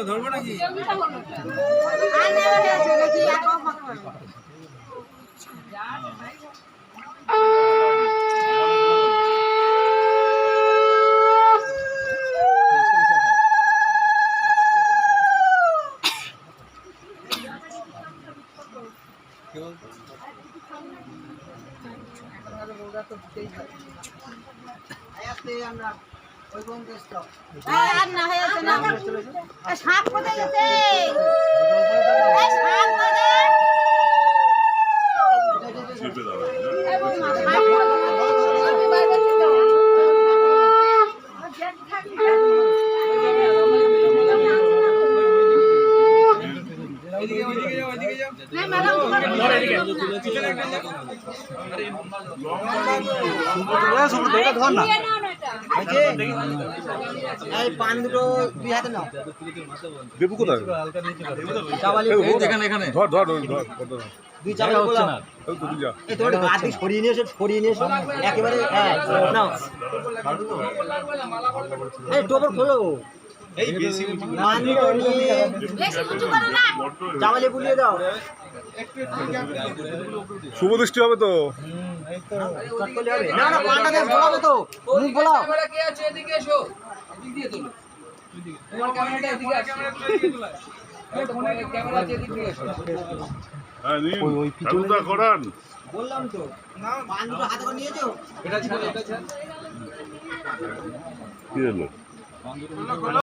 ধরবো নাকি? পান দুটো দুই হাতে নাও। দেবু কোথায়? ধর ধর ধর দুই চামচ হচ্ছে না। এই তোর হাত দিয়ে সরিয়ে নিয়ে এসো একেবারে। হ্যাঁ নাও। এই টোপর খোলো। এই বেশি উঁচু করো না। চাওয়ালে বুলিয়ে দাও। শুভ দৃষ্টি হবে তো। না না পাটা দিয়ে বলাবে তো। মুখ বলাও। কে আছে এদিকে এসো। এদিক দিয়ে তোলো। তোমার ক্যামেরাটা এদিকে আসো। তোমার ক্যামেরা আছে এদিক দিয়ে এসো। হ্যাঁ নিন। ওই পিছনটা করান। বললাম তো। না পান দুটো হাতে করে নিয়ে যাও। এটা ছাড়। কি হলো?